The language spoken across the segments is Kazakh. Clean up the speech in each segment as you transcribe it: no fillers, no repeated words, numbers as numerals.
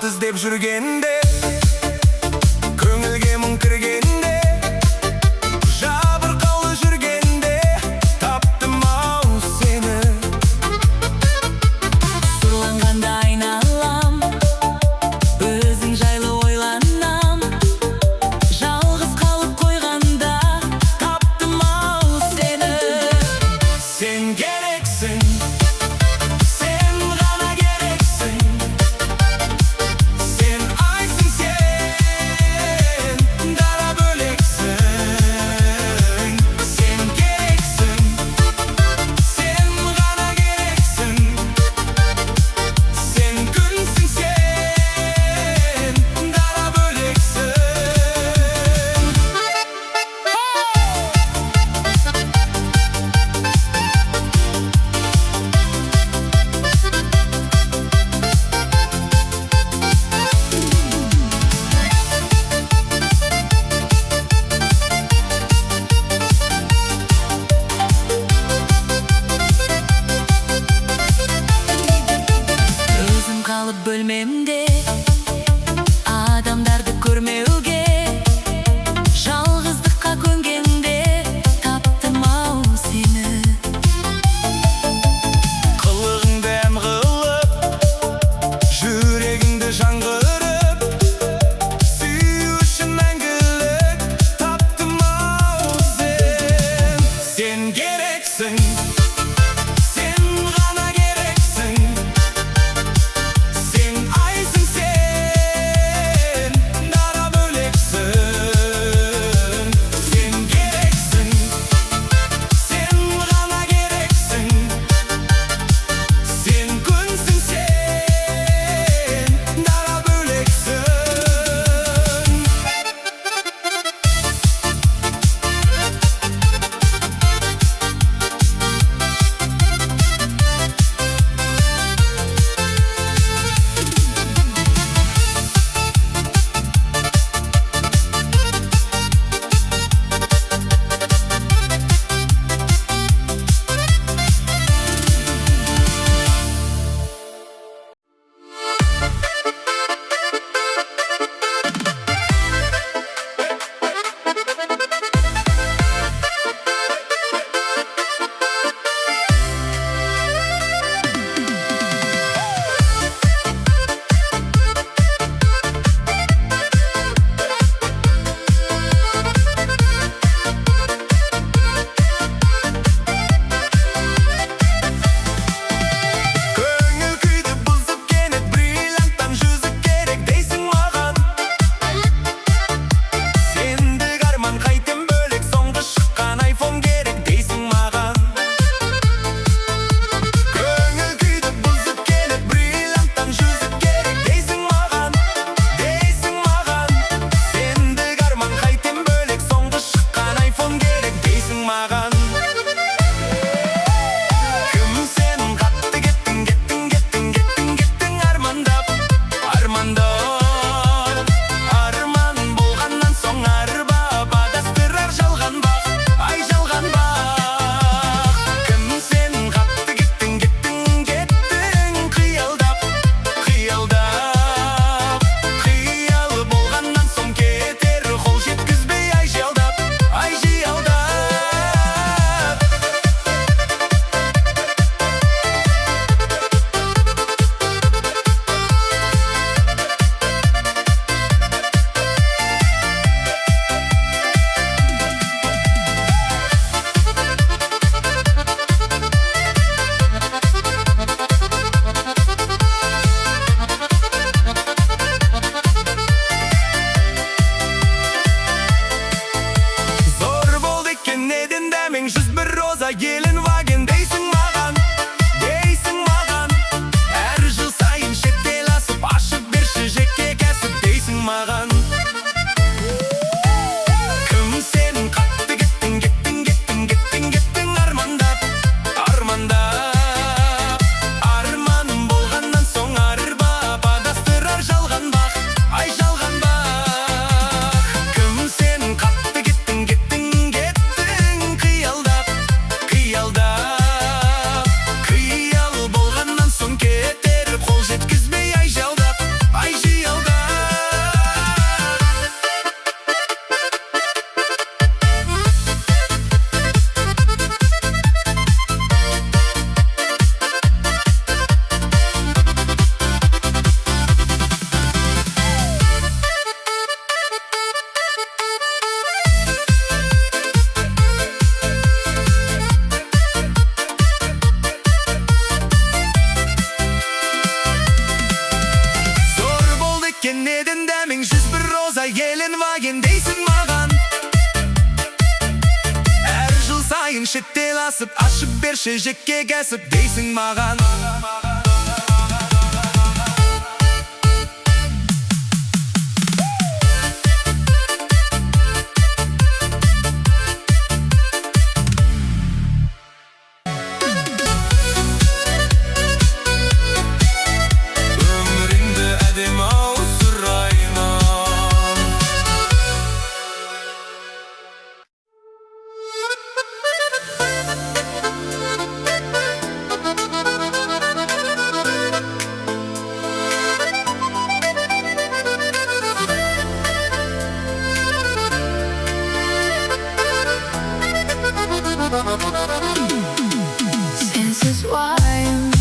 іздеп жүргенде, көңілге мұң кіргенде, жабырқаулы жүргенде таптым-ау сені. Сұрланғанда айналам, өзің жайлы ойланам, жалғыз қалып қойғанда таптым-ау сені. Сен керексің, сен ғана керексің, сен айсың, сен дара бөлексің. Сен керексің, сен ғана керексің, сен күнсің, сен дара бөлексің. Өзім қалып бөлмемде, адамдарды көрмеуге, жалғыздыққа көнгенде таптым-ау сені. Қылығыңды әм қылып, жүрегіңді жаңғырып, сүю үшін мәңгілік таптым-ау сен. Сен керексің, сен ғана керексің, сен айсың, сен дара бөлексің. eкен еден дәмің 101 роза елен ваген дейсің маған. Әр жыл сайын шеттел асып, ашып берші жекке кәсіп дейсің маған. Sensiz vayım,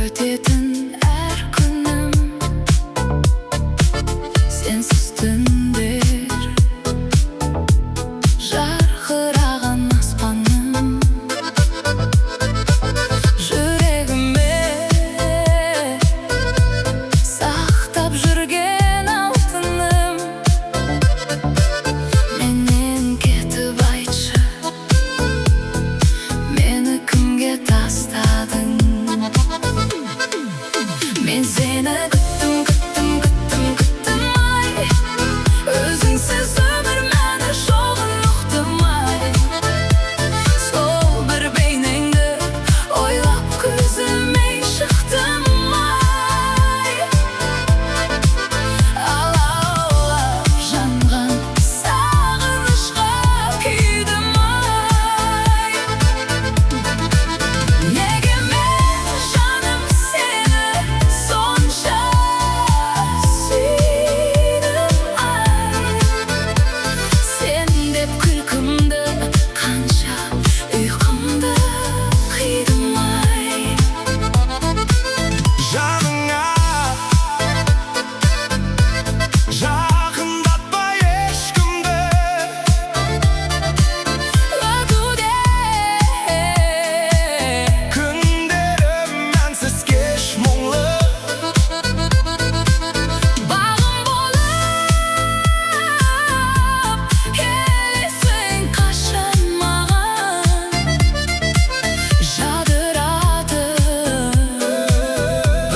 ötedin her günüm. Sensiz tündür, jarqırağan aspanım. Yüreğime saqtab жүрген алтыным. Менен кетіп айтшы, мені кімге тастадың? Мен сені күттім, күттім, күттім, күттім ай. Өзіңсіз өмір мәні жоғын ұқтым ай. Сол бір бейнеңді ойлап көзіме шықтым ай. Алаулап жанған сағынышқа күйдім ай. Неге мен жаным сені сонша сүйдім ай. Сен деп күлкімді қанша ұйқымды қидым ай. Жаныңа жақындатпа ешкімді. Өтуде Күндерім мәнсіз кеш мұңлы. бағым болып келесің қашан маған. Жадырады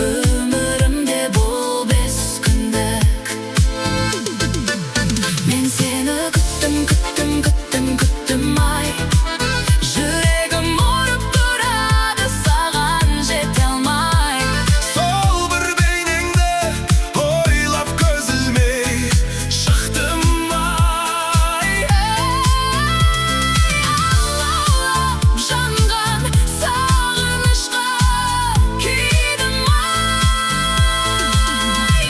өмірімде бұл бес күндік. Мен сені күттім, күттім, күттім, күттім ай. Жүрегім ұрып тұрады, саған жете алмай. Сол бір бейнеңді ойлап көзіме шықтым ай. Алаулап жанған сағынышқа күйдім ай.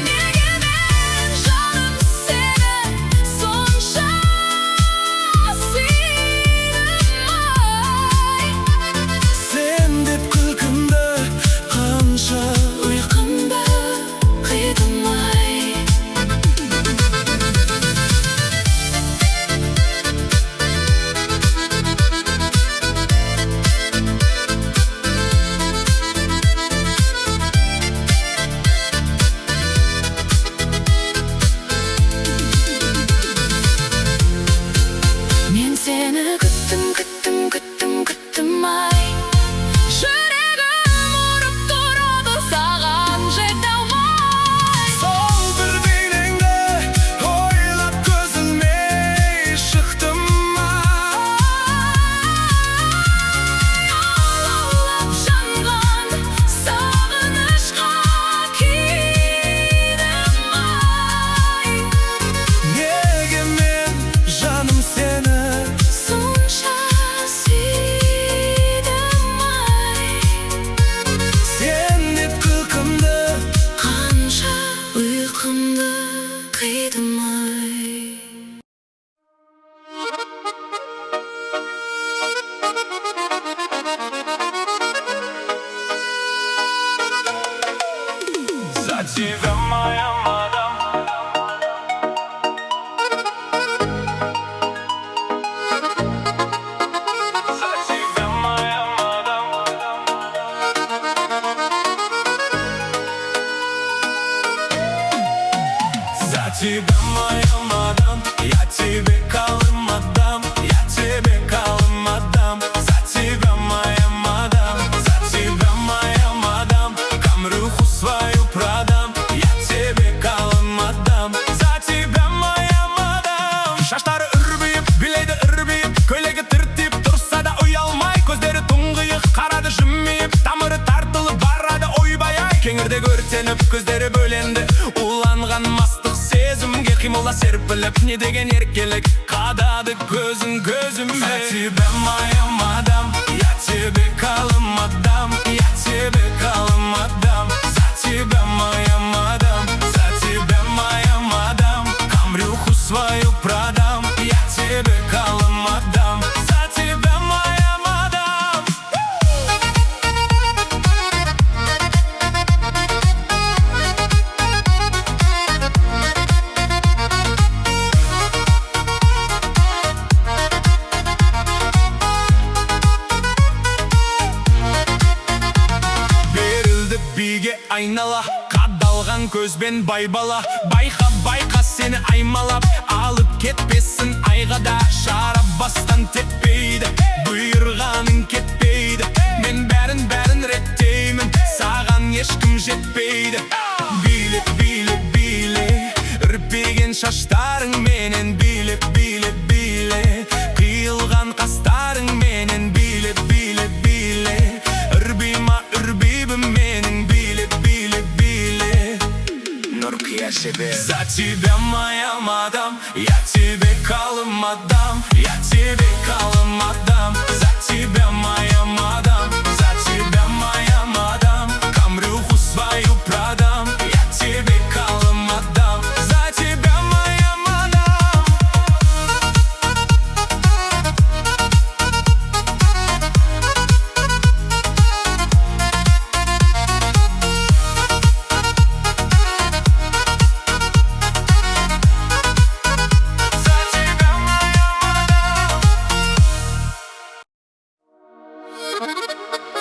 Неге мен жаным сені сонша сүйдім ай. Сен деп күлкімді қанша Ұйқымды қидым ай. Мен сені күттім, күттім, күттім, күттім ай. Жүрегім ұрып тұрады, саған жете алмай. Сол бір бейнеңді ойлап көзіме шықтым ай. Алаулап жанған сағынышқа күйдім ай. Неге мен жаным сені Сонша сүйдім ай. Сен деп күлкімді Қанша ұйқымды қидым ай. За тебя, моя мадам. За тебя, моя мадам. тебя моя мадам, я тебе калым отдам, я тебе калым отдам. За тебя моя мадам, за тебя моя мадам, камрюху свою продам, я тебе калым отдам. За тебя моя мадам. Шаштары үрбейіп, билейді үрбейіп, көйлегі тыртиып тұрса да ұялмай, көздері тұңғиық, қарады жымиып, тамыры тартылып барады ойбай-ай. Кеңірдегі өртеніп, көздері бөленді, уланған мастық сезімге, қимылда серпіліп, не деген еркелік, қадады көзін көзіме. За тебя моя мадам, я тебе калым отдам, я тебе калым отдам. За тебя моя мадам, за тебя моя мадам, камрюху свою продам, я тебе калым отдам. За тебя моя мадам. Берілді биге айнала, қадалған көзбен байбала. Байқа байқа сені аймалап, алып кетпесін айғада. Шарап бастан теппейді, бұйырғаның кетпейді. Мен бәрін реттеймін, саған ешкім жетпейді. Биле, биле, биле, үрпеген шаштарың менен. Биле, биле, биле, қиылған қастарың менен. Биле, биле, биле, үрбейма үрбейбім менің. Биле, биле, биле, Нұрқия себе. За тебя моя мадам, я тебе калым отдам, я тебе калым отдам. За тебя моя мадам, за тебя моя мадам, камрюху свою продам, я тебе калым отдам. За тебя моя мадам. За тебя моя мадам.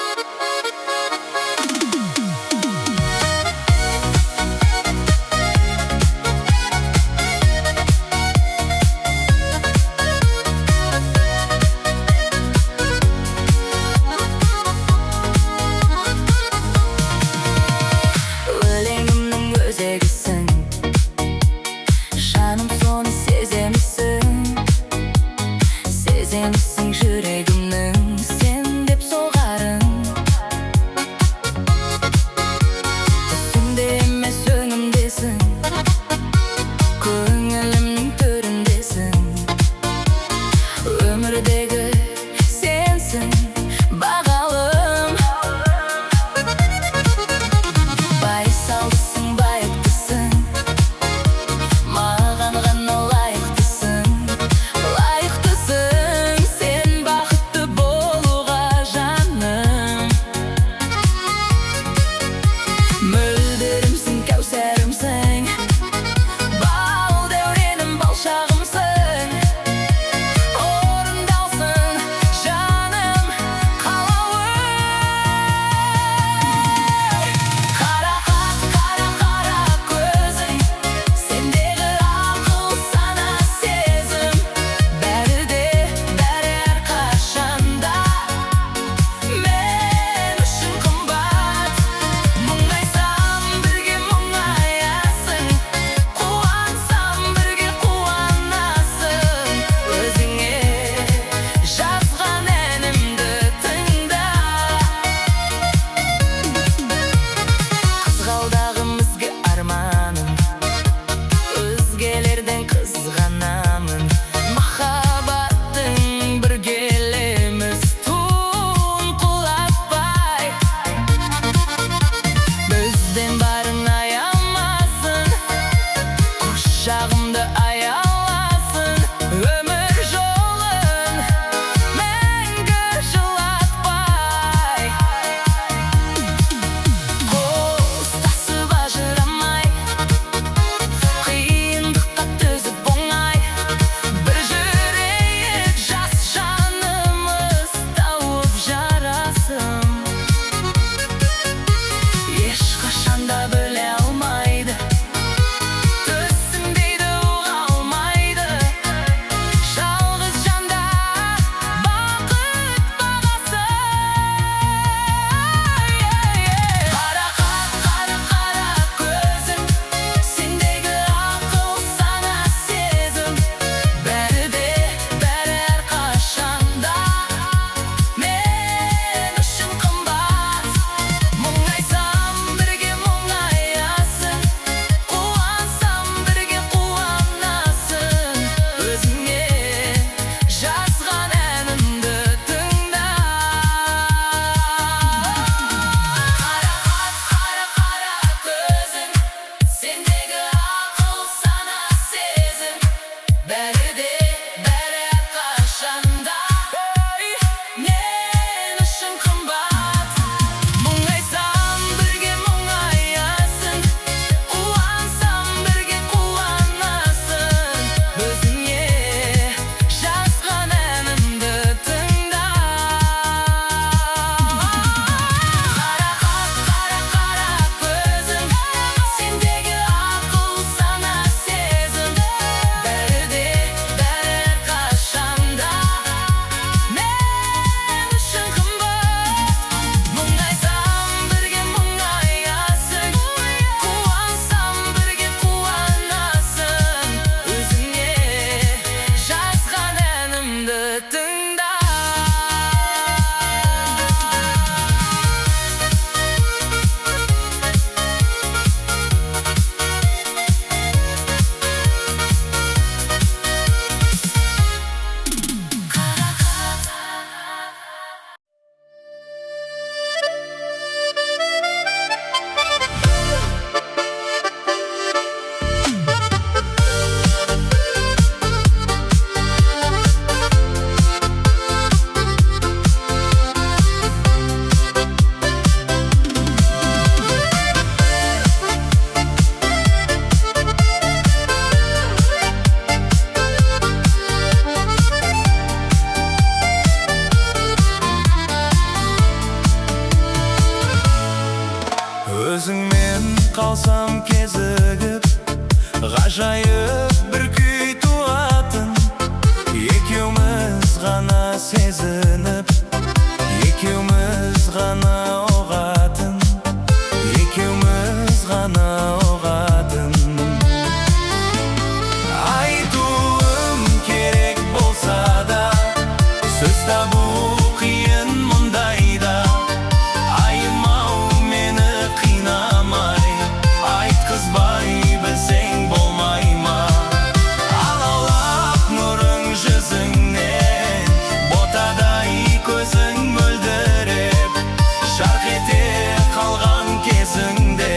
мен қалсам кезігіп, ғажайып бір күй туатын, екеуміз ғана сезініп, екеуміз ғана оғатын, екеуміз ғана оғатын. Айтуым керек болса да, сөз табу қиын мұндайда. Айымау мені қинамай, айтқызбай білсең болмай ма? Алаулап нұрың жүзіңнен, ботадай көзің мөлдіреп, жарқ ете қалған кезіңде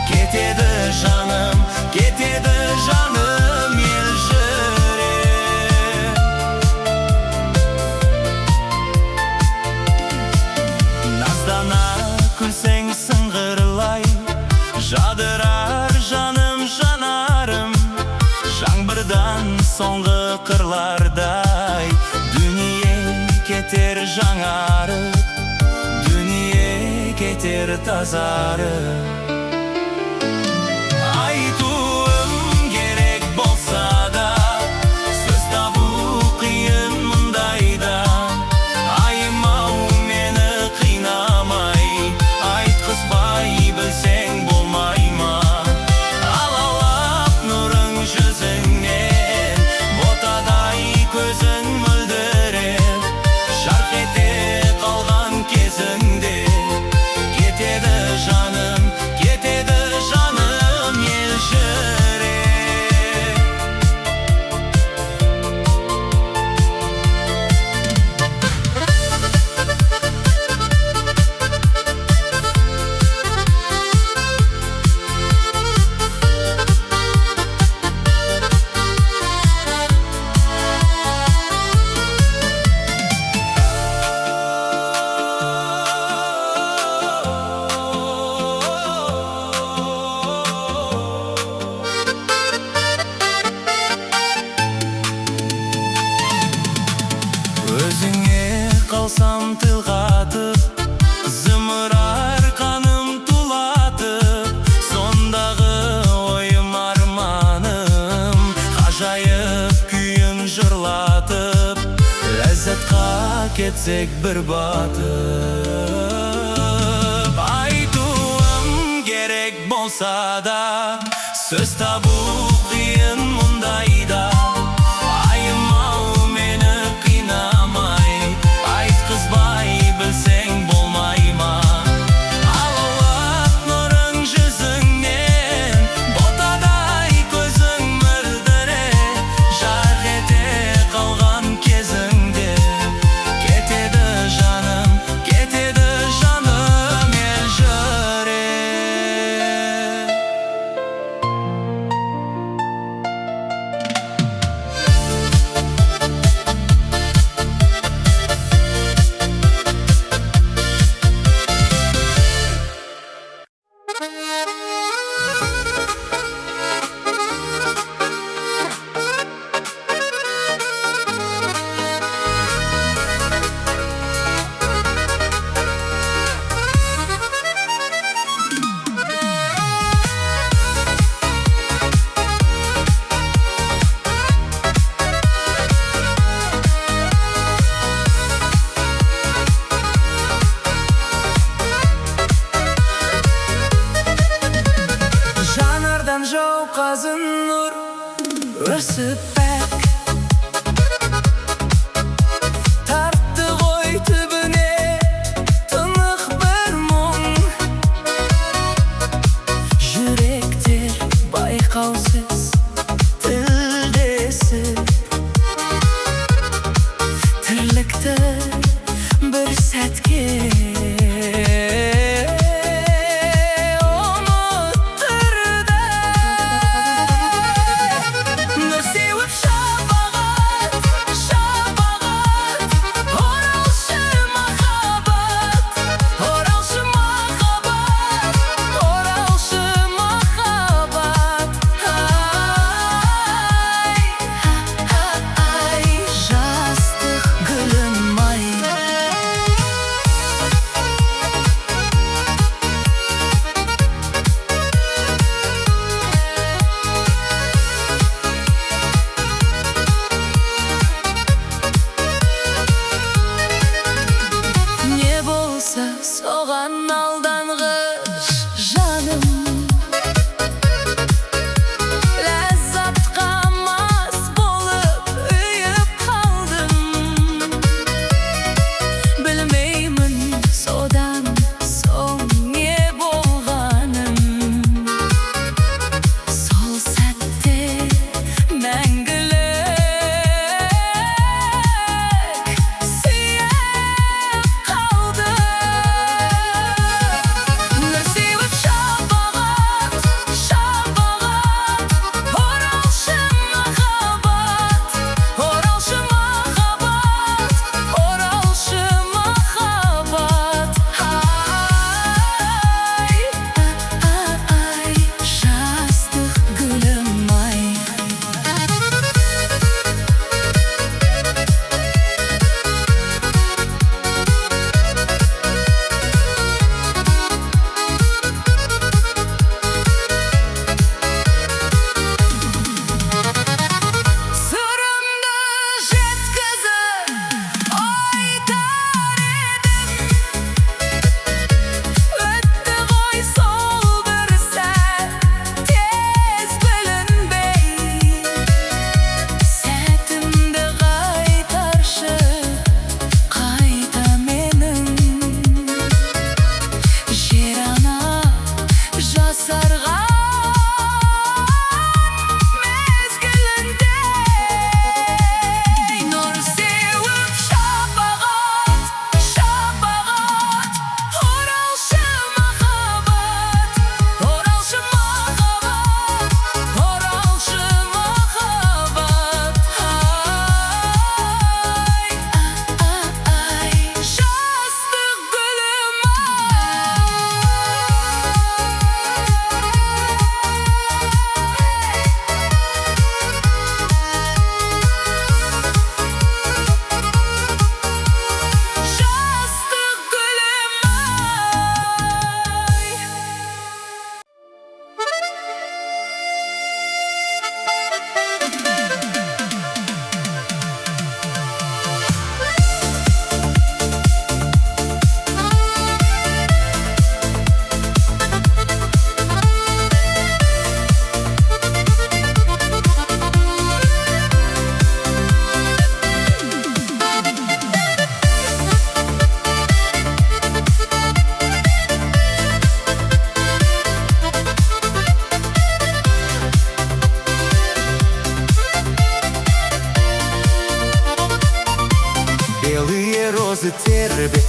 кетеді жаным, кетеді жаным елжіреп. Наздана күлсең сыңғырлай, жадырар жаным жанарым, жаңбырдан соңғы қырлардай, дүние кетер жаңарып, дүние кетер тазарып. Айтуым керек болса да, сөз табу қиын мұндайда. Айымау мені қинамай, айтқызбай білсең болмай ма? Алаулап нұрың жүзіңнен, ботадай көзің мөлдіреп, жарқ ете қалған кезіңде кетеді жаным, кетеді жаным елжіреп. Өзіңе қалсам тіл қатып, зымырар қаным тулатып, сондағы ойым арманым, ғажайып күйін жырлатып, ләззатқа кетсек бір батып. Айтуым керек болса да, сөз табу қиын мұндайда. Айымау мені қинамай, айтқызбай білсең болмай ма? Алаулап нұрың жүзіңнен, ботадай көзің мөлдіреп, жарқ ете қалған кезіңде кетеді жаным, кетеді жаным елжіреп. Жанардан жауқазын нұр өсіп бәк, тартты ғой түбіне тынық бір мұң. Жүректер байқаусыз тілдесіп, тірлікті бір сәтке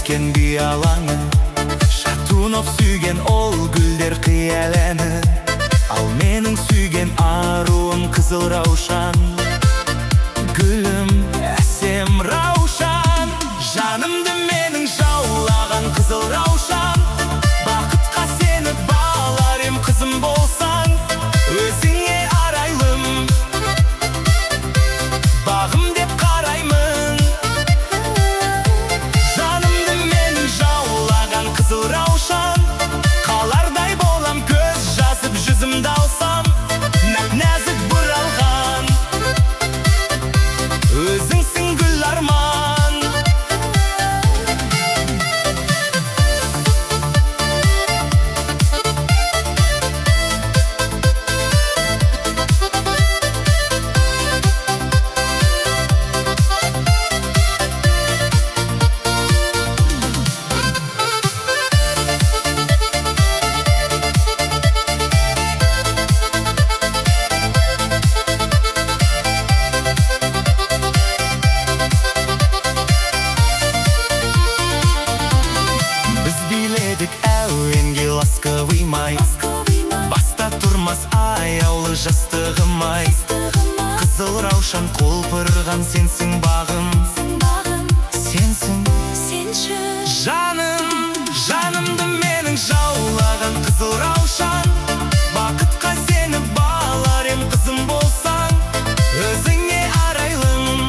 өскен би алаңы, Шатунов сүйген ол гүлдер қияләні. Ал менің сүйген аруым қызыл раушан, гүлім әсем раушан. Жанымды менің жаулаған қызыл раушан, бақытқа сені балар ем қызым болсаң, өзіңе арайлым, бағым деп қараймын. Жанымды менің жаулаған қызыл раушан, қалардай болам көз жазып жүзімді алсам, нәп-нәзік бұралған, өзіңсің гүл арман. Әуенге ласковый май, баста тұрмас аяулы жастығым ай. Қызыл раушан құлпырған сенсің бағым, сенсің жаным. Жанымды менің жаулаған қызыл раушан, бақытқа сені балар ем қызым болсаң, өзіңе арайлым,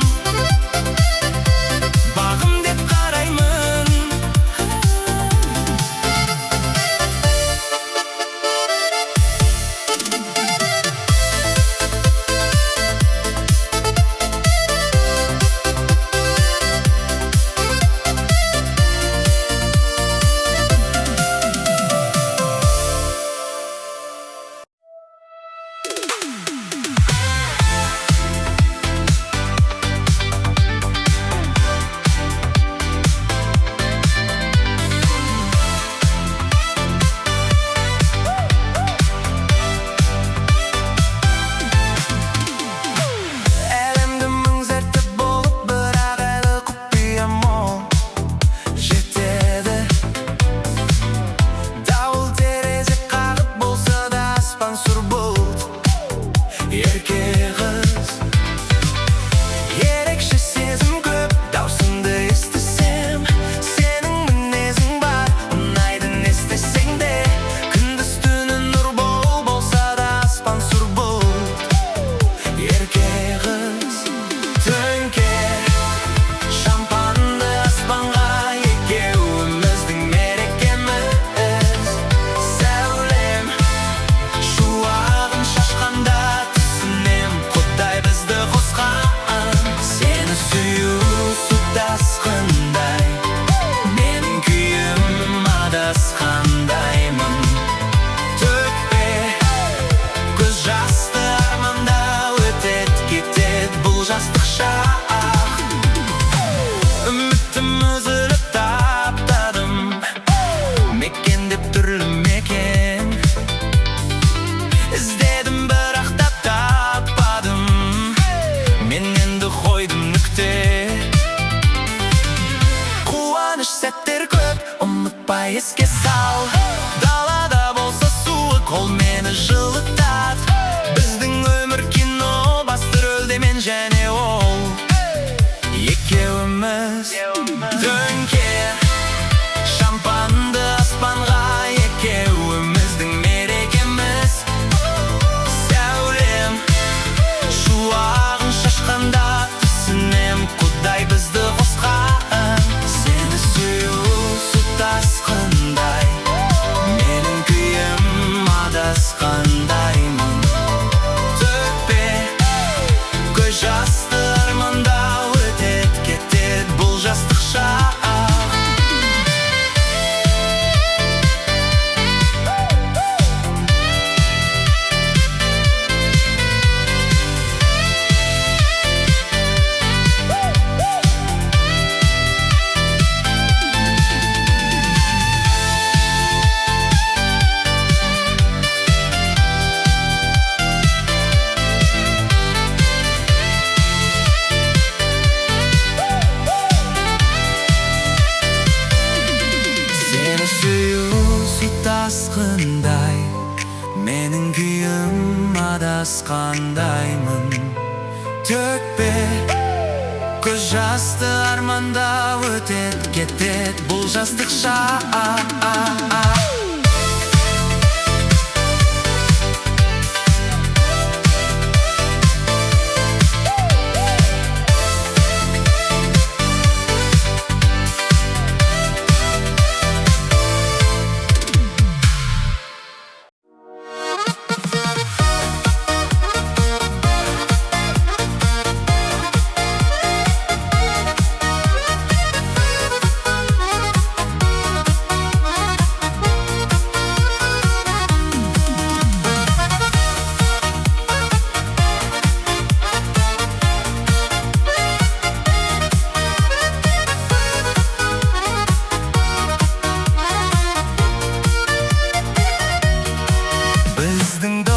бағым деп қараймын. Жастық шақ, үмітім үзіліп таптадым, мекендеп түрлі мекен. Іздедім бірақ таппадым, мен енді қойдым нүкте. Қуаныш сәттер көп, ұмытпай еске сал. Далада болса суық, ол мені жылытады. Біздің өмір кино, басты рөлде мен және ол, екеуіміз дөңке шампанды аспанға, екеуіміздің мерекеміз. Сәулем шуағын шашқанда, түсінем құдай бізді қосқан. Сені сүю су тасқындай, менің күйім адасқандаймын. Жасты арманда өтет кетет бұл жастық шақ. менің күйім адасқандаймын. Төкпе көз жасты армандап өтет кетет бұл жастық шақ. Біздің